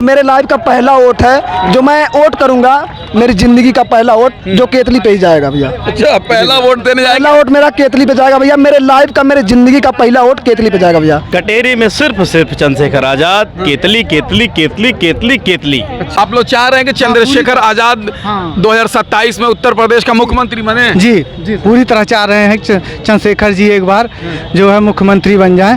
मेरे लाइफ का पहला वोट है, जो मैं वोट करूंगा मेरी जिंदगी का पहला वोट जो केतली पे ही जाएगा भैया। अच्छा, पहला वोट देने जाएगा? पहला वोट मेरा केतली पे जाएगा भैया। मेरे लाइफ का, मेरे जिंदगी का पहला वोट केतली पे जाएगा भैया। कटेरी में सिर्फ चंद्रशेखर आजाद। केतली केतली केतली केतली केतली। आप लोग चाह रहे हैं कि चंद्रशेखर आजाद 2027 में उत्तर प्रदेश का मुख्यमंत्री बने? जी पूरी तरह चाह रहे हैं चंद्रशेखर जी एक बार जो है मुख्यमंत्री बन जाएं,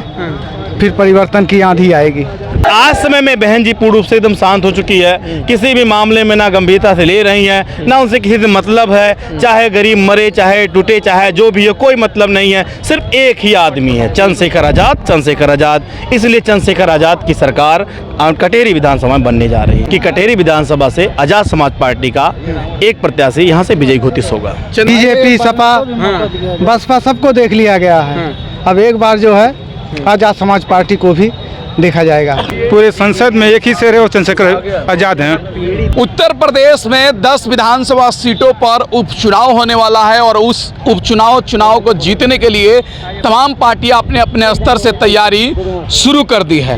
फिर परिवर्तन की आंधी आएगी। आज समय में बहन जी पूर्ण रूप से एकदम शांत हो चुकी है, किसी भी मामले में ना गंभीरता से ले रही हैं, ना उनसे किसी से मतलब है, चाहे गरीब मरे चाहे टूटे चाहे जो भी हो, कोई मतलब नहीं है। सिर्फ एक ही आदमी है, चंद्रशेखर आजाद, चंद्रशेखर आजाद। इसलिए चंद्रशेखर आजाद की सरकार कटेरी विधानसभा में बनने जा रही है कि कटेरी विधानसभा से आजाद समाज पार्टी का एक प्रत्याशी यहाँ से विजयी घोषित होगा। बीजेपी, सपा, बसपा सबको देख लिया गया है। अब एक बार जो है आजाद समाज पार्टी को भी देखा जाएगा। पूरे संसद में एक ही शेर है, वो चंद्रशेखर आजाद हैं। उत्तर प्रदेश में 10 विधानसभा सीटों पर उपचुनाव होने वाला है और उस चुनाव को जीतने के लिए तमाम पार्टियां अपने अपने स्तर से तैयारी शुरू कर दी है।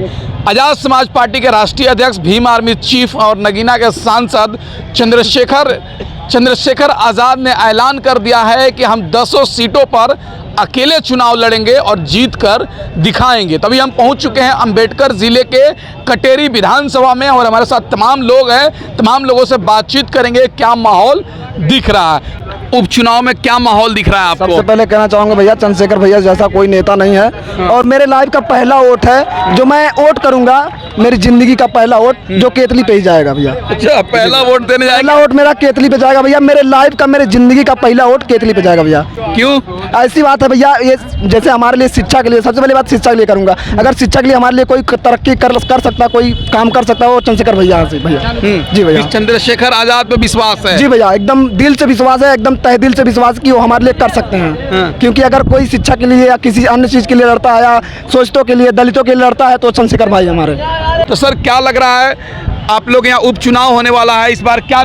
आजाद समाज पार्टी के राष्ट्रीय अध्यक्ष, भीम आर्मी चीफ और नगीना के सांसद चंद्रशेखर आजाद ने ऐलान कर दिया है कि हम 10 सीटों पर अकेले चुनाव लड़ेंगे और जीत कर दिखाएंगे। तभी हम पहुंच चुके हैं अंबेडकर ज़िले के कटेरी विधानसभा में और हमारे साथ तमाम लोग हैं। तमाम लोगों से बातचीत करेंगे, क्या माहौल दिख रहा है उपचुनाव में, क्या माहौल दिख रहा है आपको? सबसे पहले कहना चाहूँगा भैया, चंद्रशेखर भैया जैसा कोई नेता नहीं है और मेरे लाइफ का पहला वोट है, जो मैं वोट करूंगा मेरी जिंदगी का पहला वोट जो केतली पे ही जाएगा भैया। अच्छा, पहला वोट देने जाएगा? पहला वोट मेरा केतली पे जाएगा भैया। मेरे लाइफ का, मेरे जिंदगी का पहला वोट केतली पे जाएगा भैया। क्यों? ऐसी बात है भैया, ये जैसे हमारे लिए शिक्षा के लिए, सबसे पहले बात शिक्षा के लिए करूंगा। अगर शिक्षा के लिए हमारे लिए कोई तरक्की कर सकता, कोई काम कर सकता है, वो चंद्रशेखर भैया से भैया। जी भैया, चंद्रशेखर आजाद पे विश्वास है? जी भैया, एकदम दिल से विश्वास है, एकदम तहे दिल से विश्वास कि वो हमारे लिए कर सकते हैं। क्योंकि अगर कोई शिक्षा के लिए या किसी अन्य चीज के लिए लड़ता है या शोषितों के लिए, दलितों के लिए लड़ता है, तो चंद्रशेखर भाई हमारे। तो सर क्या लग रहा है, आप लोग यहाँ उपचुनाव होने वाला है, इस बार क्या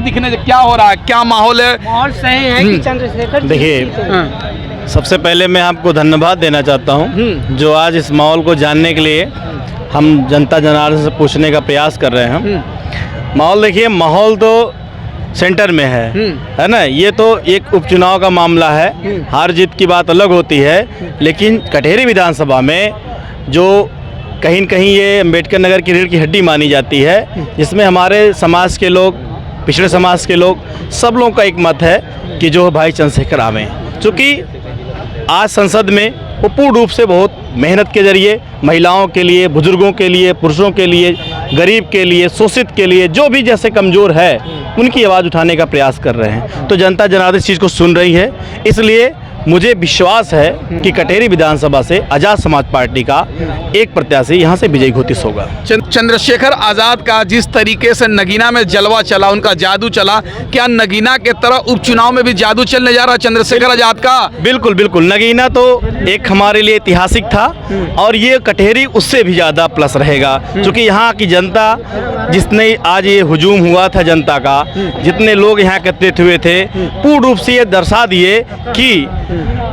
हो रहा है, क्या माहौल है? माहौल सही है कि चंद्रशेखर। देखिए, सबसे पहले मैं आपको धन्यवाद देना चाहता हूँ जो आज इस माहौल को जानने के लिए हम जनता जनार्दन से पूछने का प्रयास कर रहे हैं। माहौल देखिए, माहौल तो सेंटर में है ना। ये तो एक उपचुनाव का मामला है, हार जीत की बात अलग होती है, लेकिन कटेरी विधानसभा में जो कहीं न कहीं ये अम्बेडकर नगर की रीढ़ की हड्डी मानी जाती है, जिसमें हमारे समाज के लोग, पिछड़े समाज के लोग, सब लोगों का एक मत है कि जो भाई चंद्रशेखर आवें। चूँकि आज संसद में वो पूर्ण रूप से बहुत मेहनत के जरिए महिलाओं के लिए, बुजुर्गों के लिए, पुरुषों के लिए, गरीब के लिए, शोषित के लिए, जो भी जैसे कमज़ोर है उनकी आवाज़ उठाने का प्रयास कर रहे हैं। तो जनता जनार्दन इस चीज़ को सुन रही है, इसलिए मुझे विश्वास है कि कटेरी विधानसभा से आजाद समाज पार्टी का एक प्रत्याशी यहाँ से विजयी घोषित होगा। चंद्रशेखर आजाद का जिस तरीके से नगीना में जलवा चला, उनका जादू चला, क्या नगीना के तरह उपचुनाव में भी जादू चलने जा रहा है चंद्रशेखर आजाद का? बिल्कुल बिल्कुल, नगीना तो एक हमारे लिए ऐतिहासिक था और ये कटेरी उससे भी ज़्यादा प्लस रहेगा, क्योंकि यहाँ की जनता, जिसने आज ये हुजूम हुआ था जनता का, जितने लोग यहाँ एकत्रित हुए थे, पूर्ण रूप से ये दर्शा दिए कि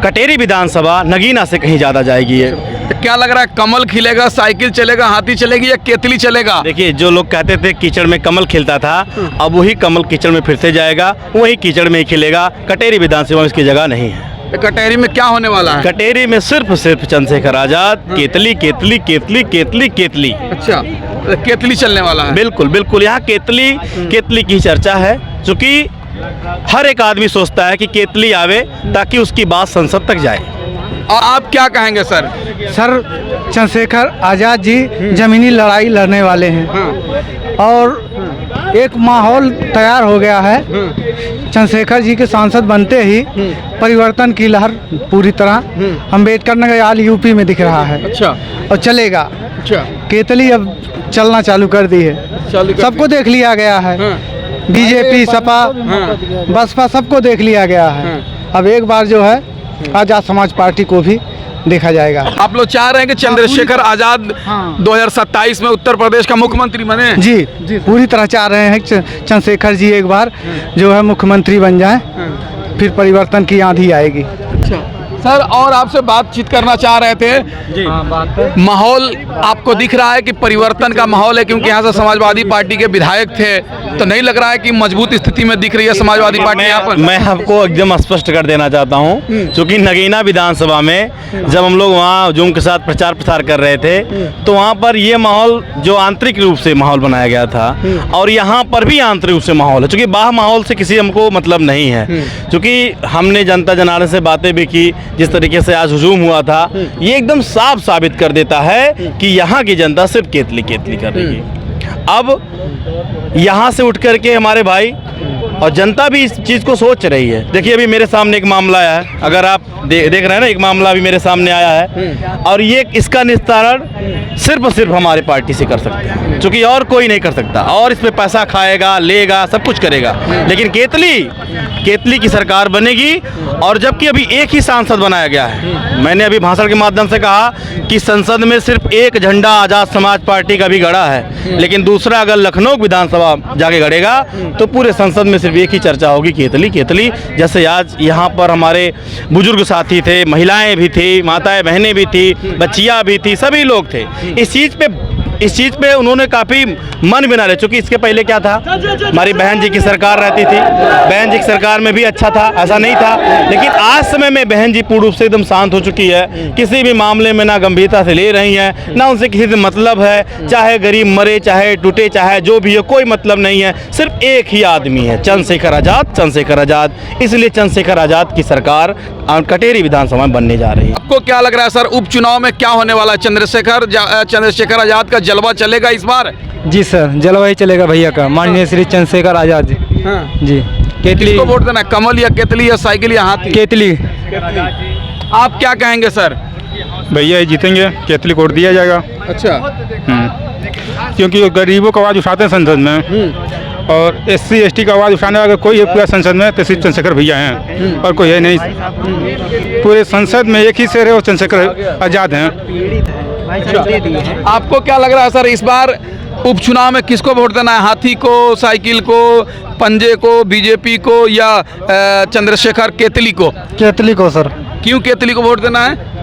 कटेरी विधानसभा नगीना से कहीं ज़्यादा जाएगी। ये क्या लग रहा है, कमल खिलेगा, साइकिल चलेगा, हाथी चलेगी या केतली चलेगा? देखिए, जो लोग कहते थे कीचड़ में कमल खिलता था, अब वही कमल कीचड़ में फिर से जाएगा, वही कीचड़ में ही खिलेगा। कटेरी विधानसभा में इसकी जगह नहीं है। कटेरी में क्या होने वाला है? कटेरी में सिर्फ चंद्रशेखर आजाद। केतली केतली केतली केतली केतली। अच्छा, केतली चलने वाला है? बिल्कुल बिल्कुल, यहाँ केतली की चर्चा है, क्योंकि हर एक आदमी सोचता है कि केतली आवे ताकि उसकी बात संसद तक जाए। और आप क्या कहेंगे सर? सर, चंद्रशेखर आजाद जी जमीनी लड़ाई लड़ने वाले हैं और एक माहौल तैयार हो गया है। चंद्रशेखर जी के सांसद बनते ही परिवर्तन की लहर पूरी तरह अंबेडकर नगर हाल यूपी में दिख रहा है। अच्छा, और चलेगा। अच्छा, केतली अब चलना चालू कर दी है, सबको देख लिया गया है। बीजेपी, सपा, बसपा सबको देख लिया गया है। अब एक बार जो है आजाद समाज पार्टी को भी देखा जाएगा। आप लोग चाह रहे हैं कि चंद्रशेखर आजाद 2027 में उत्तर प्रदेश का मुख्यमंत्री बने? जी पूरी तरह चाह रहे हैं चंद्रशेखर जी एक बार जो है मुख्यमंत्री बन जाएं, फिर परिवर्तन की आंधी आएगी। अच्छा, सर और आपसे बातचीत करना चाह रहे थे। माहौल आपको दिख रहा है कि परिवर्तन का माहौल है, क्योंकि यहाँ से समाजवादी पार्टी के विधायक थे, तो नहीं लग रहा है कि मजबूत स्थिति में दिख रही है समाजवादी पार्टी यहाँ पर? मैं आपको एकदम स्पष्ट कर देना चाहता हूँ, क्योंकि नगीना विधानसभा में जब हम लोग वहाँ जूम के साथ प्रचार प्रसार कर रहे थे, तो वहाँ पर ये माहौल जो आंतरिक रूप से माहौल बनाया गया था, और यहाँ पर भी आंतरिक रूप से माहौल है, क्योंकि बाह्य माहौल से किसी हमको मतलब नहीं है। क्योंकि हमने जनता जनार्दन से बातें भी की, जिस तरीके से आज हुजूम हुआ था, ये एकदम साफ साबित कर देता है कि यहाँ की जनता सिर्फ केतली केतली कर रही है। अब यहाँ से उठ करके हमारे भाई और जनता भी इस चीज़ को सोच रही है। देखिए अभी मेरे सामने एक मामला आया है, अगर आप देख रहे हैं ना, एक मामला अभी मेरे सामने आया है, और ये इसका निस्तारण सिर्फ और सिर्फ हमारे पार्टी से कर सकते हैं, क्योंकि और कोई नहीं कर सकता। और इस पे पैसा खाएगा, लेगा, सब कुछ करेगा, लेकिन केतली की सरकार बनेगी। और जबकि अभी एक ही सांसद बनाया गया है, मैंने अभी भाषण के माध्यम से कहा कि संसद में सिर्फ एक झंडा आज़ाद समाज पार्टी का भी गड़ा है, लेकिन दूसरा अगर लखनऊ विधानसभा जाके गड़ेगा तो पूरे संसद में सिर्फ एक ही चर्चा होगी, केतली केतली। जैसे आज यहाँ पर हमारे बुजुर्ग साथी थे, महिलाएं भी थी, माताएं बहनें भी थी, बच्चियाँ भी थी, सभी लोग थे। इस चीज़ पे उन्होंने काफ़ी मन बना रहे, चूँकि इसके पहले क्या था, हमारी बहन जी की सरकार रहती थी, बहन जी की सरकार में भी अच्छा था, ऐसा नहीं था। लेकिन आज समय में बहन जी पूर्ण रूप से एकदम शांत हो चुकी है, किसी भी मामले में ना गंभीरता से ले रही हैं, ना उनसे किसी से मतलब है, चाहे गरीब मरे, चाहे टूटे, चाहे जो भी हो, कोई मतलब नहीं है। सिर्फ एक ही आदमी है, चंद्रशेखर आज़ाद, चंद्रशेखर आज़ाद। इसलिए चंद्रशेखर आज़ाद की सरकार कटेरी विधानसभा में बनने जा रही है। आपको क्या लग रहा है सर, उपचुनाव में क्या होने वाला है? चंद्रशेखर आज़ाद का जलवा चलेगा इस बार? जी सर, जलवा ही चलेगा भैया का, माननीय श्री चंद्रशेखर आज़ाद जी। जी, केतली किसको वोट देना है, कमल या केतली या साइकिल या हाथी? केतली। आप क्या कहेंगे सर? भैया जीतेंगे, केतली को वोट दिया जाएगा। अच्छा, क्योंकि वो गरीबों का आवाज़ उठाते हैं संसद में, और SC ST का आवाज़ उठाने वाला कोई है पूरा संसद में तो सिर्फ चंद्रशेखर भैया हैं, और कोई है नहीं। पूरे संसद में एक ही शेर है, वो चंद्रशेखर आज़ाद हैं। आपको क्या लग रहा है सर, इस बार उपचुनाव में किसको वोट देना है? हाथी को, साइकिल को, पंजे को, बीजेपी को, या चंद्रशेखर केतली को? केतली को सर। क्यों केतली को वोट देना है?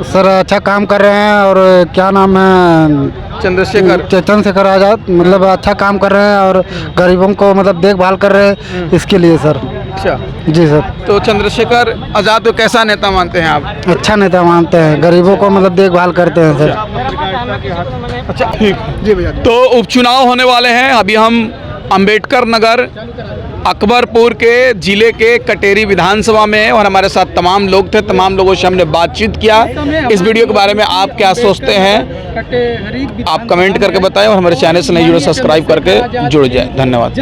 सर अच्छा काम कर रहे हैं, और क्या नाम है, चंद्रशेखर आज़ाद, मतलब अच्छा काम कर रहे हैं और गरीबों को मतलब देखभाल कर रहे हैं, इसके लिए सर। अच्छा जी सर। तो चंद्रशेखर आज़ाद को कैसा नेता मानते हैं आप? अच्छा नेता मानते हैं, गरीबों को मतलब देखभाल करते हैं सर। अच्छा ठीक जी भैया। तो उपचुनाव होने वाले हैं, अभी हम अंबेडकर नगर अकबरपुर के जिले के कटेरी विधानसभा में है, और हमारे साथ तमाम लोग थे, तमाम लोगों से हमने बातचीत किया। इस वीडियो के बारे में आप क्या सोचते हैं, आप कमेंट करके बताएं, और हमारे चैनल से नहीं जुड़े सब्सक्राइब करके जुड़ जाए। धन्यवाद।